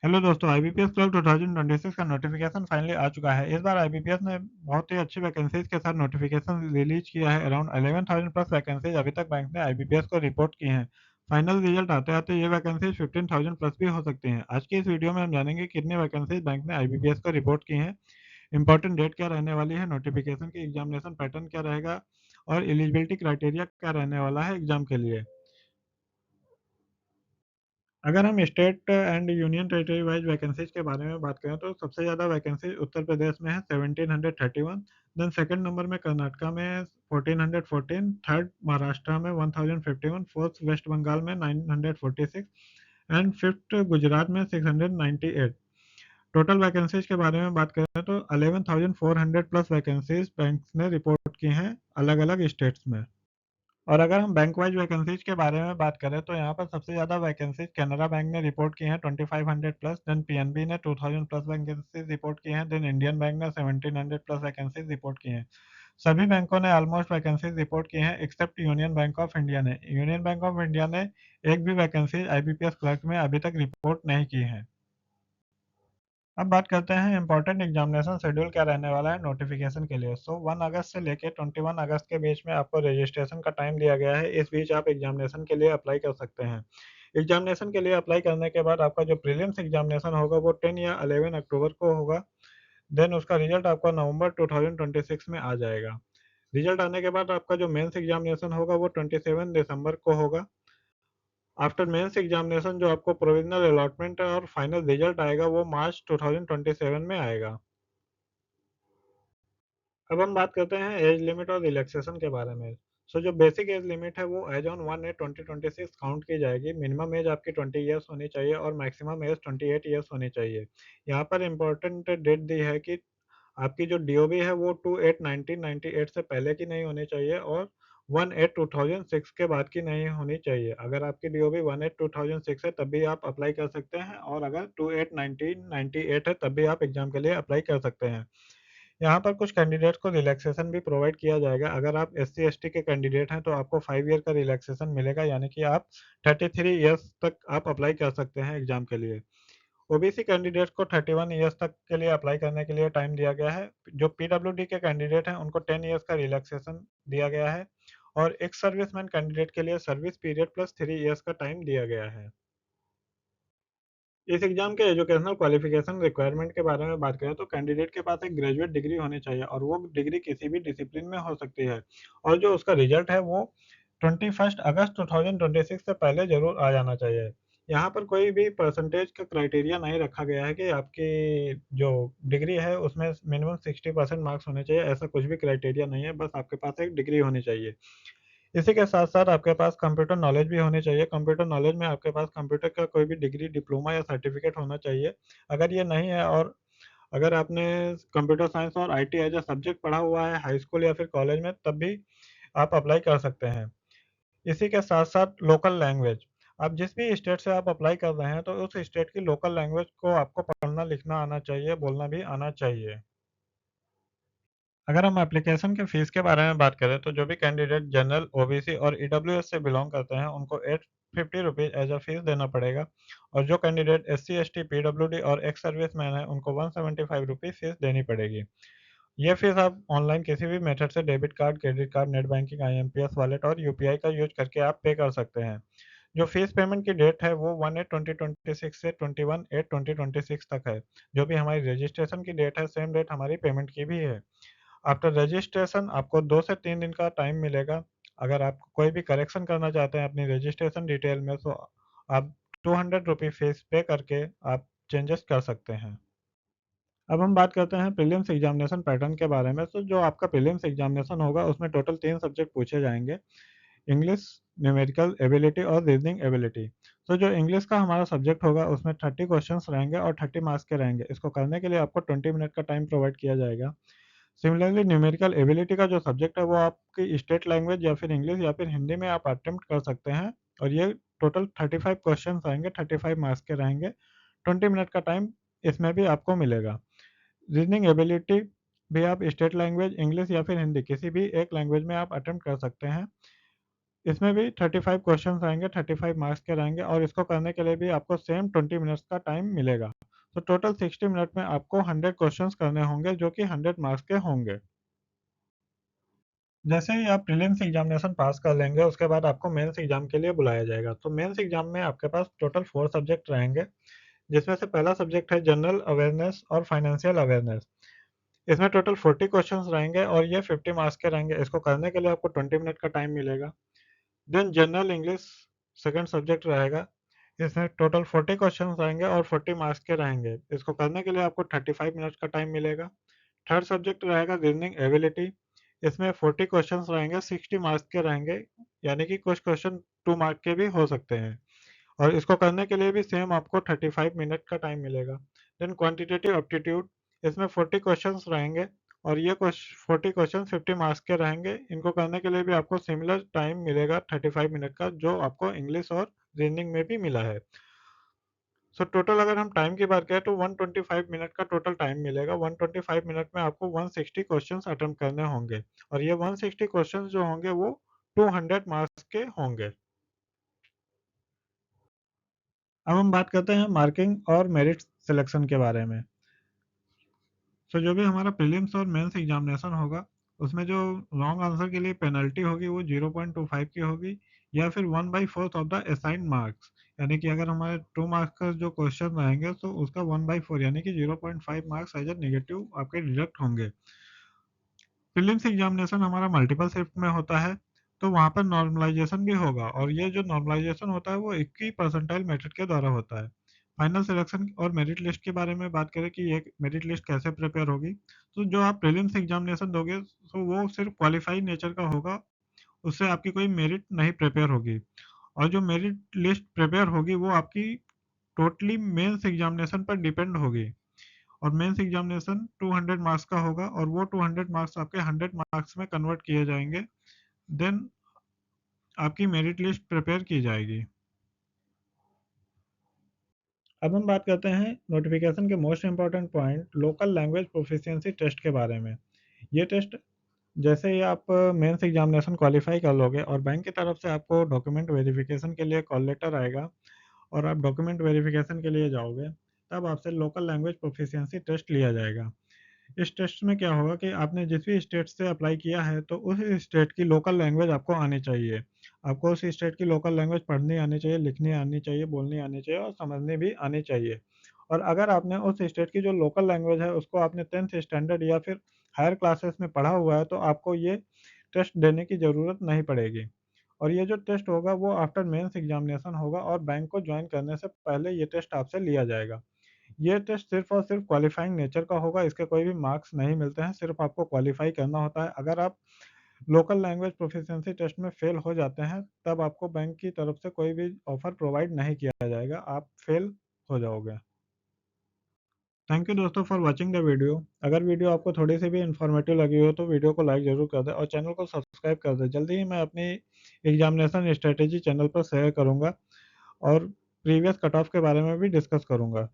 Hello दोस्तों, IBPS clerk 2026 का notification finally आ चुका है। इस बार आईबीपीएस ने बहुत ही अच्छी वैकेंसीज के साथ नोटिफिकेशन रिलीज किया है। अराउंड 11,000 प्लस वैकेंसीज अभी तक बैंक ने आईबीपीएस को रिपोर्ट की हैं। फाइनल रिजल्ट आते आते ये वैकेंसीज 15,000 प्लस भी हो सकती हैं। आज की इस वीडियो में हम जानेंगे कितनी वैकेंसीज बैंक ने आईबीपीएस को रिपोर्ट की हैं, इंपॉर्टेंट डेट क्या रहने वाली है, नोटिफिकेशन की एग्जामिनेशन पैटर्न क्या रहेगा और एलिजिबिलिटी क्राइटेरिया क्या रहने वाला है एग्जाम के लिए। अगर हम state and union territory wise vacancies के बारे में बात करें तो सबसे ज़्यादा वैकेंसीज उत्तर प्रदेश में है 1731। देन सेकंड नंबर में कर्नाटका में 1414, थर्ड महाराष्ट्र में 1051, फोर्थ वेस्ट बंगाल में 946 एंड फिफ्थ गुजरात में 698। टोटल वैकेंसीज के बारे में बात करें तो 11,400 प्लस वैकेंसीज बैंक ने रिपोर्ट की हैं अलग अलग स्टेट्स में। और अगर हम बैंक वाइज वैकेंसीज के बारे में बात करें तो यहाँ पर सबसे ज़्यादा वैकेंसीज कैनरा बैंक ने रिपोर्ट की हैं 2500 प्लस। देन पीएनबी ने 2000 प्लस वैकेंसीज रिपोर्ट की हैं। देन इंडियन बैंक ने 1700 प्लस वैकेंसीज रिपोर्ट की हैं। सभी बैंकों ने ऑलमोस्ट वैकेंसीज रिपोर्ट की हैं except Union Bank of India ने। यूनियन बैंक ऑफ इंडिया ने एक भी वैकेंसी आईबीपीएस क्लर्क में अभी तक रिपोर्ट नहीं की है। अब बात करते हैं इंपॉर्टेंट एग्जामिनेशन शेड्यूल क्या रहने वाला है नोटिफिकेशन के लिए। 1 अगस्त से लेके 21 अगस्त के बीच में आपको रजिस्ट्रेशन का टाइम दिया गया है। इस बीच आप एग्जामिनेशन के लिए अप्लाई कर सकते हैं। एग्जामिनेशन के लिए अप्लाई करने के बाद आपका जो प्रीलिम्स एग्जामिनेशन होगा वो 10 या 11 अक्टूबर को होगा। देन उसका रिजल्ट आपका नवंबर 2026 में आ जाएगा। रिजल्ट आने के बाद आपका जो मेंस एग्जामिनेशन होगा वो 27 दिसंबर को होगा। आफ्टर मेंस एग्जामिनेशन जो आपको प्रोविजनल अलॉटमेंट और फाइनल रिजल्ट आएगा वो मार्च 2027 में आएगा। अब हम बात करते हैं एज लिमिट और रिलैक्सेशन के बारे में। जो बेसिक एज लिमिट है वो एज ऑन 1/8/2026 काउंट की जाएगी। मिनिमम एज आपकी 20 ईयर्स होनी चाहिए और मैक्सिमम एज 28 ईयर्स होनी चाहिए। यहाँ पर इम्पोर्टेंट डेट दी है कि आपकी जो डीओबी है वो 2/8/1998 से पहले की नहीं होनी चाहिए और 1/8/2006 के बाद की नहीं होनी चाहिए। अगर आपकी डीओबी 1/8/2006 है तब भी आप अप्लाई कर सकते हैं और अगर 2/8/1998 है तब भी आप एग्जाम के लिए अप्लाई कर सकते हैं। यहाँ पर कुछ कैंडिडेट्स को रिलैक्सेशन भी प्रोवाइड किया जाएगा। अगर आप एस सी एस टी के कैंडिडेट हैं तो आपको 5 ईयर का रिलैक्सेशन मिलेगा, यानी कि आप 33 ईयर्स तक आप अप्लाई कर सकते हैं एग्जाम के लिए। ओबीसी कैंडिडेट्स को 31 ईयर्स तक के लिए अप्लाई करने के लिए टाइम दिया गया है। जो पीडब्ल्यूडी के कैंडिडेट हैं उनको 10 ईयर्स का रिलैक्सेशन दिया गया है और एक्स सर्विसमैन कैंडिडेट के लिए सर्विस पीरियड प्लस 3 ईयर्स का टाइम दिया गया है। इस एग्जाम के एजुकेशनल क्वालिफिकेशन रिक्वायरमेंट के बारे में बात करें तो कैंडिडेट के पास एक ग्रेजुएट डिग्री होनी चाहिए और वो डिग्री किसी भी डिसिप्लिन में हो सकती है और जो उसका रिजल्ट है वो 21 अगस्त 2026 से पहले जरूर आ जाना चाहिए। यहाँ पर कोई भी परसेंटेज का क्राइटेरिया नहीं रखा गया है कि आपकी जो डिग्री है उसमें मिनिमम 60% मार्क्स होने चाहिए, ऐसा कुछ भी क्राइटेरिया नहीं है, बस आपके पास एक डिग्री होनी चाहिए। इसी के साथ-साथ आपके पास कंप्यूटर नॉलेज भी होनी चाहिए। कंप्यूटर नॉलेज में आपके पास कंप्यूटर का कोई भी डिग्री, डिप्लोमा या सर्टिफ़िकेट होना चाहिए। अगर ये नहीं है और अगर आपने कंप्यूटर साइंस और आईटी एज़ अ सब्जेक्ट पढ़ा हुआ है हाई स्कूल या फिर कॉलेज में तब भी आप अप्लाई कर सकते हैं। इसी के साथ-साथ लोकल लैंग्वेज, आप जिस भी स्टेट से आप अप्लाई कर रहे हैं तो उस स्टेट की लोकल लैंग्वेज को आपको पढ़ना लिखना आना चाहिए, बोलना भी आना चाहिए। अगर हम एप्लीकेशन के फीस के बारे में बात करें तो जो भी कैंडिडेट जनरल, ओबीसी और ईडब्ल्यूएस से बिलोंग करते हैं उनको 850 रुपीज़ एज अ फीस देना पड़ेगा और जो कैंडिडेट एससी, एसटी, पीडब्ल्यूडी और एक्स सर्विसमैन है उनको 175 रुपीज़ फीस देनी पड़ेगी। ये फीस आप ऑनलाइन किसी भी मेथड से debit card, credit card, net banking, IMPS wallet और यूपीआई का यूज करके आप पे कर सकते हैं। जो फीस पेमेंट की डेट है वो 1/8/2026 से 21/8/2026 तक है। जो भी हमारी रजिस्ट्रेशन की डेट है सेम डेट हमारी पेमेंट की भी है। आफ्टर रजिस्ट्रेशन आपको 2 से 3 दिन का टाइम मिलेगा। अगर आप कोई भी करेक्शन करना चाहते हैं अपनी रजिस्ट्रेशन डिटेल में तो आप 200 रुपये फीस पे करके आप चेंजेस कर सकते हैं। अब हम बात करते हैं प्रीलिम्स एग्जामिनेशन पैटर्न के बारे में। तो जो आपका प्रीलिम्स एग्जामिनेशन होगा उसमें टोटल 3 सब्जेक्ट पूछे जाएँगे। इंग्लिश, न्यूमेरिकल एबिलिटी और रीजनिंग एबिलिटी। तो जो इंग्लिश का हमारा सब्जेक्ट होगा उसमें 30 क्वेश्चंस रहेंगे और 30 मार्क्स के रहेंगे। इसको करने के लिए आपको 20 मिनट का टाइम प्रोवाइड किया जाएगा। सिमिलरली न्यूमेरिकल एबिलिटी का जो सब्जेक्ट है वो आपकी स्टेट लैंग्वेज या फिर इंग्लिश या फिर हिंदी में आप अटेम्प्ट कर सकते हैं और ये टोटल 35 क्वेश्चंस आएँगे, 35 मार्क्स के रहेंगे। 20 मिनट का टाइम इसमें भी आपको मिलेगा। रीजनिंग एबिलिटी भी आप स्टेट लैंग्वेज, इंग्लिश या फिर हिंदी किसी भी एक लैंग्वेज में आप अटेम्प्ट कर सकते हैं। इसमें भी 35 क्वेश्चंस रहेंगे, 35 मार्क्स के रहेंगे और इसको करने के लिए भी आपको सेम 20 मिनट्स का टाइम मिलेगा। तो टोटल 60 मिनट में आपको 100 क्वेश्चंस करने होंगे जो कि 100 मार्क्स के होंगे। जैसे ही आप प्रीलिम्स एग्जामिनेशन पास कर लेंगे उसके बाद आपको मेंस एग्जाम के लिए बुलाया जाएगा। तो मेंस एग्जाम में आपके पास टोटल 4 सब्जेक्ट रहेंगे, जिसमें से पहला सब्जेक्ट है जनरल अवेयरनेस और फाइनेंशियल अवेयरनेस। इसमें टोटल 40 क्वेश्चंस रहेंगे और ये 50 मार्क्स के रहेंगे। इसको करने के लिए आपको 20 मिनट का टाइम मिलेगा। Then general English second subject रहेगा। इसमें टोटल 40 क्वेश्चंस रहेंगे और 40 मार्क्स के रहेंगे। इसको करने के लिए आपको 35 मिनट्स का टाइम मिलेगा। थर्ड सब्जेक्ट रहेगा रीजनिंग एबिलिटी। इसमें 40 क्वेश्चंस रहेंगे, 60 मार्क्स के रहेंगे, यानी कि कुछ क्वेश्चन 2 मार्क के भी हो सकते हैं और इसको करने के लिए भी सेम आपको 35 मिनट का टाइम मिलेगा। देन क्वांटिटेटिव एप्टीट्यूड, इसमें 40 क्वेश्चंस रहेंगे और ये 40 क्वेश्चन 50 मार्क्स के रहेंगे। इनको करने के लिए भी आपको सिमिलर टाइम मिलेगा 35 मिनट का, जो आपको इंग्लिश और रीजनिंग में भी मिला है। सो टोटल अगर हम टाइम की बात करें तो 125 मिनट का टोटल टाइम मिलेगा। 125 मिनट में आपको 160 क्वेश्चंस अटेम्प्ट करने होंगे और ये 160 क्वेश्चंस जो होंगे वो 200 मार्क्स के होंगे। अब हम बात करते हैं मार्किंग और मेरिट सिलेक्शन के बारे में। सो जो भी हमारा प्रीलिम्स और मेंस एग्जामिनेशन होगा उसमें जो रॉन्ग आंसर के लिए पेनल्टी होगी वो 0.25 की होगी या फिर 1/4 ऑफ द असाइंड मार्क्स। यानी कि अगर हमारे 2 मार्क्स का जो क्वेश्चन रहेंगे तो उसका 1/4 यानी कि 0.5 मार्क्स एज ए नेगेटिव आपके डिडक्ट होंगे। प्रीलिम्स एग्जामिनेशन हमारा मल्टीपल शिफ्ट में होता है, तो वहाँ पर नॉर्मलाइजेशन भी होगा और ये जो नॉर्मलाइजेशन होता है वो 21 परसेंटाइल मेथड के द्वारा होता है। फाइनल सिलेक्शन और मेरिट लिस्ट के बारे में बात करें कि ये मेरिट लिस्ट कैसे प्रिपेयर होगी, तो जो आप प्रीलिम्स एग्जामिनेशन दोगे तो वो सिर्फ क्वालिफाई नेचर का होगा, उससे आपकी कोई मेरिट नहीं प्रिपेयर होगी। और जो मेरिट लिस्ट प्रिपेयर होगी वो आपकी टोटली मेंस एग्जामिनेशन पर डिपेंड होगी और मेंस एग्जामिनेशन 200 मार्क्स का होगा और वो 200 मार्क्स आपके 100 मार्क्स में कन्वर्ट किए जाएंगे। देन आपकी मेरिट लिस्ट प्रिपेयर की जाएगी। अब हम बात करते हैं नोटिफिकेशन के most important point local language proficiency test के बारे में। ये टेस्ट जैसे ही आप मेंस एग्जामिनेशन क्वालिफाई कर लोगे और बैंक की तरफ से आपको डॉक्यूमेंट वेरिफिकेशन के लिए कॉल लेटर आएगा और आप डॉक्यूमेंट वेरिफिकेशन के लिए जाओगे, तब आपसे लोकल लैंग्वेज प्रोफिशिएंसी टेस्ट लिया जाएगा। इस टेस्ट में क्या होगा कि आपने जिस भी स्टेट से अप्लाई किया है तो उस स्टेट की लोकल लैंग्वेज आपको आनी चाहिए। आपको उस स्टेट की लोकल लैंग्वेज पढ़नी आनी चाहिए, लिखनी आनी चाहिए, बोलनी आनी चाहिए और समझनी भी आनी चाहिए। और अगर आपने उस स्टेट की जो लोकल लैंग्वेज है उसको आपने 10th स्टैंडर्ड या फिर हायर क्लासेस में पढ़ा हुआ है तो आपको ये टेस्ट देने की ज़रूरत नहीं पड़ेगी। और ये जो टेस्ट होगा वो आफ्टर मेंस एग्जामिनेशन होगा और बैंक को ज्वाइन करने से पहले ये टेस्ट आपसे लिया जाएगा। ये टेस्ट सिर्फ़ और सिर्फ़ क्वालीफाइंग नेचर का होगा, इसके कोई भी मार्क्स नहीं मिलते हैं, सिर्फ़ आपको क्वालीफाई करना होता है। अगर आप लोकल लैंग्वेज प्रोफिशिएंसी टेस्ट में फ़ेल हो जाते हैं, तब आपको बैंक की तरफ से कोई भी ऑफ़र प्रोवाइड नहीं किया जाएगा, आप फ़ेल हो जाओगे। थैंक यू दोस्तों फॉर वॉचिंग द वीडियो। अगर वीडियो आपको थोड़ी-सी भी इन्फॉर्मेटिव लगी हो तो वीडियो को लाइक ज़रूर कर दें और चैनल को सब्सक्राइब कर दें। जल्दी ही मैं अपनी एग्ज़ामिनेशन स्ट्रैटेजी चैनल पर शेयर करूँगा और प्रीवियस कट ऑफ के बारे में भी डिस्कस करूँगा।